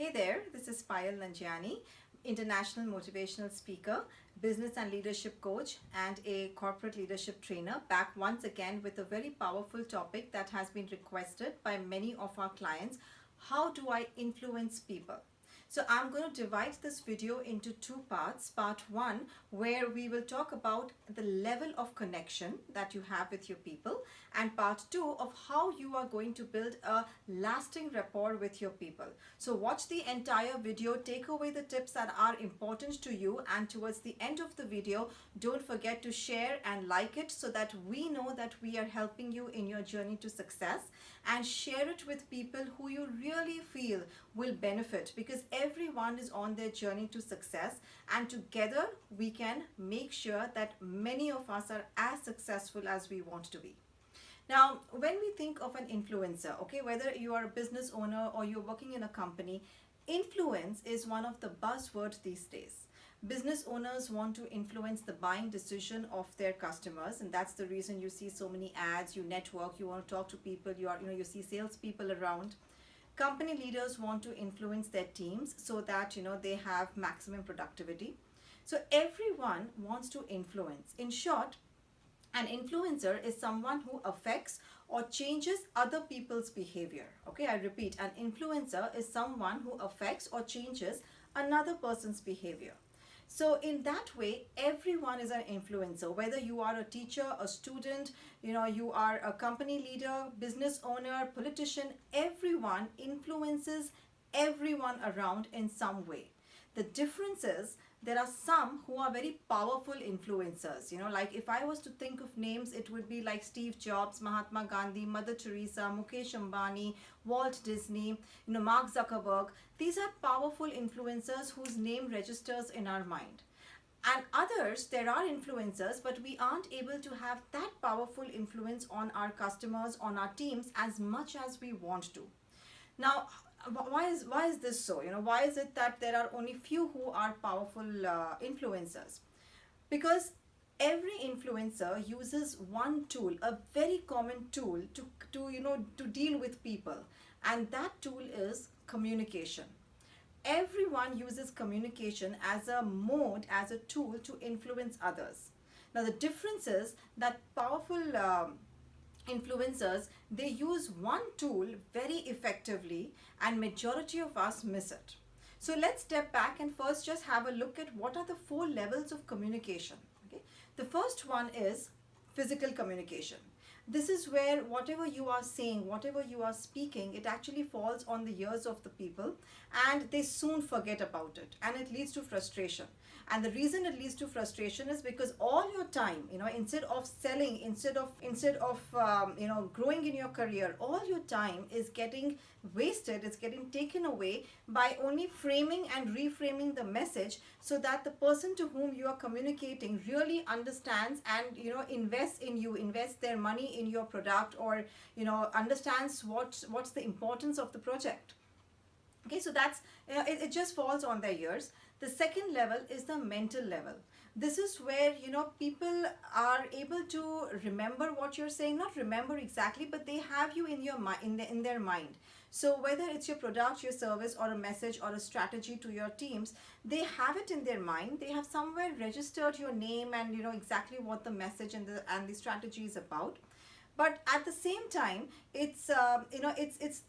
Hey there, this is Payal, international motivational speaker, business and leadership coach, and a corporate leadership trainer, back once again with a very powerful topic that has been requested by many of our clients. How do I influence people? So I'm going to divide this video into two parts. Part one, where we will talk about the level of connection that you have with your people, and part two of how you are going to build a lasting rapport with your people. So watch the entire video, take away the tips that are important to you, and towards the end of the video, don't forget to share and like it so that we know that we are helping you in your journey to success, and share it with people who you really feel will benefit, because everyone is on their journey to success, and together we can make sure that many of us are as successful as we want to be. Now, when we think of an influencer, okay, whether you are a business owner or you're working in a company, influence is one of the buzzwords these days. Business owners want to influence the buying decision of their customers, and that's the reason you see so many ads. You network, you want to talk to people, you see salespeople around. Company leaders want to influence their teams so that they have maximum productivity. So everyone wants to influence. In short, an influencer is someone who affects or changes other people's behavior. Okay, I repeat, an influencer is someone who affects or changes another person's behavior. So in that way, everyone is an influencer, whether you are a teacher, a student, you are a company leader, business owner, politician. Everyone influences everyone around in some way. The difference is there are some who are very powerful influencers. Like if I was to think of names, it would be like Steve Jobs, Mahatma Gandhi, Mother Teresa, Mukesh Ambani, Walt Disney, Mark Zuckerberg. These are powerful influencers whose name registers in our mind. And others, there are influencers, but we aren't able to have that powerful influence on our customers, on our teams, as much as we want to. Now, why is this so? Why is it that there are only few who are powerful influencers? Because every influencer uses one tool, a very common tool to deal with people, and that tool is communication. Everyone uses communication as a mode, as a tool to influence others. Now the difference is that powerful influencers, they use one tool very effectively, and majority of us miss it. So let's step back and first just have a look at what are the 4 levels of communication. Okay, the first one is physical communication. This is where whatever you are saying, whatever you are speaking, it actually falls on the ears of the people, and they soon forget about it, and it leads to frustration. And the reason it leads to frustration is because all your time, instead of selling, instead of growing in your career, all your time is getting wasted, it's getting taken away by only framing and reframing the message, so that the person to whom you are communicating really understands and invests in you, invests their money in your product, or understands what's the importance of the project. Okay, so that's it just falls on their ears. The second level is the mental level. This is where people are able to remember what you're saying, not remember exactly, but they have you in your in their mind. So whether it's your product, your service, or a message or a strategy to your teams, they have it in their mind. They have somewhere registered your name and exactly what the message and the strategy is about. But at the same time, it's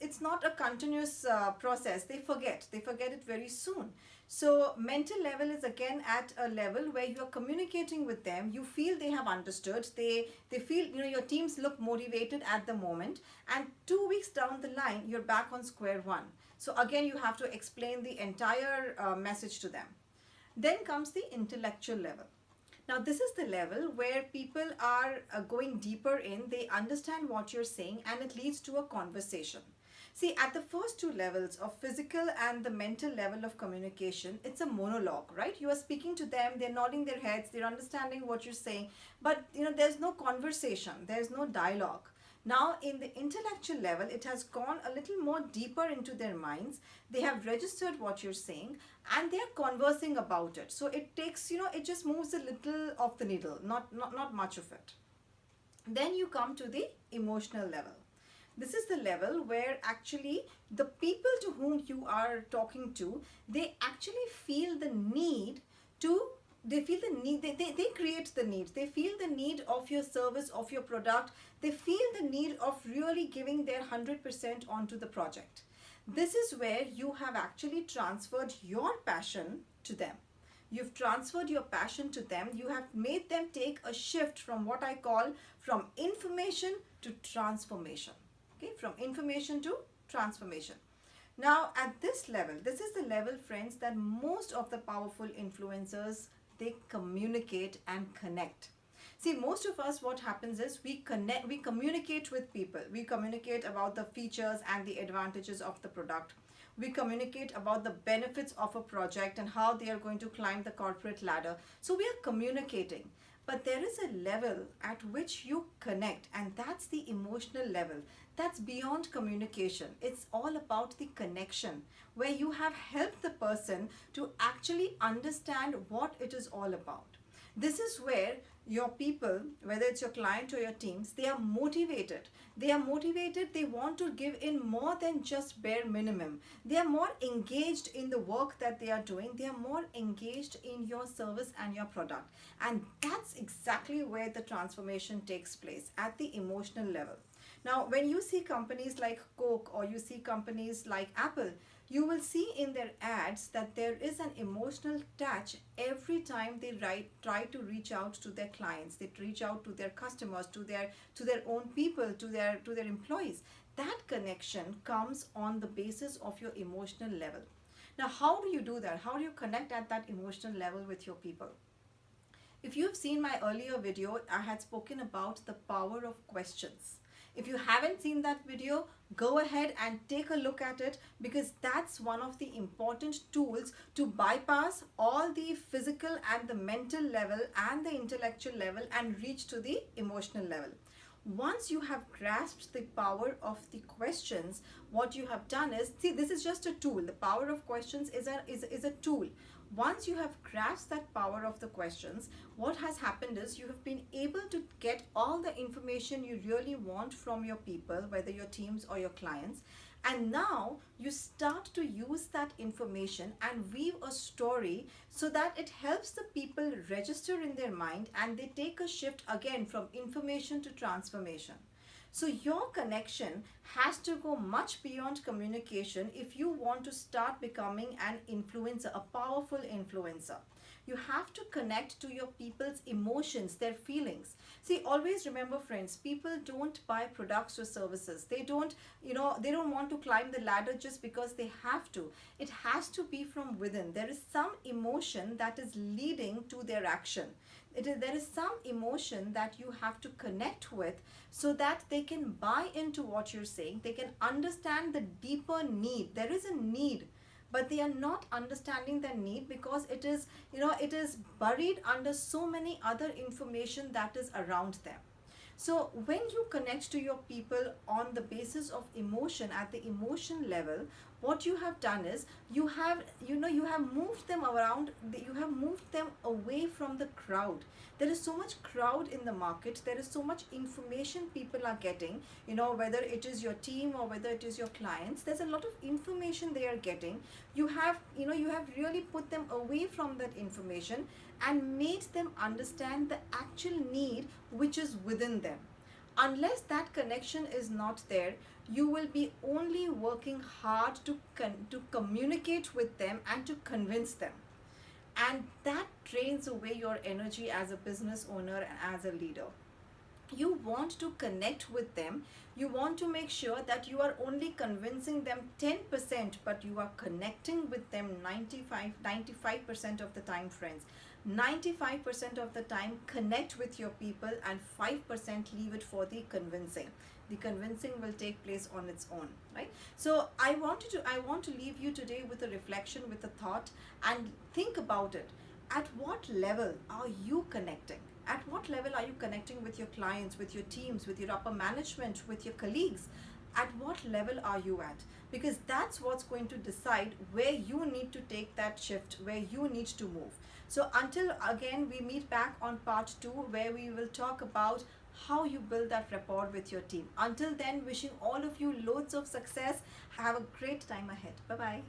it's not a continuous process. They forget it very soon. So mental level is again at a level where you are communicating with them. You feel they have understood. They feel your teams look motivated at the moment, and 2 weeks down the line, you're back on square one. So again, you have to explain the entire message to them. Then comes the intellectual level. Now this is the level where people are going deeper in, they understand what you're saying, and it leads to a conversation. See, at the first 2 levels of physical and the mental level of communication, it's a monologue, right? You are speaking to them, they're nodding their heads, they're understanding what you're saying, but there's no conversation, there's no dialogue. Now in the intellectual level, it has gone a little more deeper into their minds. They have registered what you're saying, and they're conversing about it. So it takes, it just moves a little of the needle, not much of it. Then you come to the emotional level. This is the level where actually the people to whom you are talking to, they actually feel the need to, they feel the need, they create the need, they feel the need of your service, of your product, they feel the need of really giving their 100% onto the project. This is where you have actually transferred your passion to them. You've transferred your passion to them. You have made them take a shift from what I call from information to transformation. Okay, from information to transformation. Now, at this level, this is the level, friends, that most of the powerful influencers, they communicate and connect. See, most of us, what happens is we communicate with people. We communicate about the features and the advantages of the product. We communicate about the benefits of a project and how they are going to climb the corporate ladder. So we are communicating. But there is a level at which you connect, and that's the emotional level. That's beyond communication. It's all about the connection, where you have helped the person to actually understand what it is all about. This is where your people, whether it's your client or your teams, they are motivated. They are motivated, they want to give in more than just bare minimum. They are more engaged in the work that they are doing. They are more engaged in your service and your product. And that's exactly where the transformation takes place, at the emotional level. Now, when you see companies like Coke or you see companies like Apple, you will see in their ads that there is an emotional touch every time they try to reach out to their clients. They reach out to their customers, to their own people, to their employees. That connection comes on the basis of your emotional level. Now, how do you do that? How do you connect at that emotional level with your people? If you've seen my earlier video, I had spoken about the power of questions. If you haven't seen that video, go ahead and take a look at it, because that's one of the important tools to bypass all the physical and the mental level and the intellectual level and reach to the emotional level. Once you have grasped the power of the questions, what you have done is, see, this is just a tool. The power of questions is a tool. Once you have grasped that power of the questions, what has happened is you have been able to get all the information you really want from your people, whether your teams or your clients. And now you start to use that information and weave a story so that it helps the people register in their mind, and they take a shift again from information to transformation. So your connection has to go much beyond communication if you want to start becoming an influencer, a powerful influencer. You have to connect to your people's emotions, their feelings. See, always remember, friends, people don't buy products or services. They don't want to climb the ladder just because they have to. It has to be from within. There is some emotion that is leading to their action. There is some emotion that you have to connect with so that they can buy into what you're saying. They can understand the deeper need. There is a need, but they are not understanding the need because it is buried under so many other information that is around them. So when you connect to your people on the basis of emotion, at the emotion level, what you have done is you have moved them around, you have moved them away from the crowd. There is so much crowd in the market, there is so much information people are getting, whether it is your team or whether it is your clients, there's a lot of information they are getting. You have really put them away from that information and made them understand the actual need which is within them. Unless that connection is not there, you will be only working hard to communicate with them and to convince them. And that drains away your energy as a business owner and as a leader. You want to connect with them. You want to make sure that you are only convincing them 10%, but you are connecting with them 95% of the time, friends. 95% of the time, connect with your people, and 5% leave it for the convincing. The convincing will take place on its own, right? So I want to leave you today with a reflection, with a thought, and think about it. At what level are you connecting? At what level are you connecting with your clients, with your teams, with your upper management, with your colleagues? At what level are you at? Because that's what's going to decide where you need to take that shift, where you need to move. So until again we meet back on part 2, where we will talk about how you build that rapport with your team. Until then, wishing all of you loads of success. Have a great time ahead. Bye bye.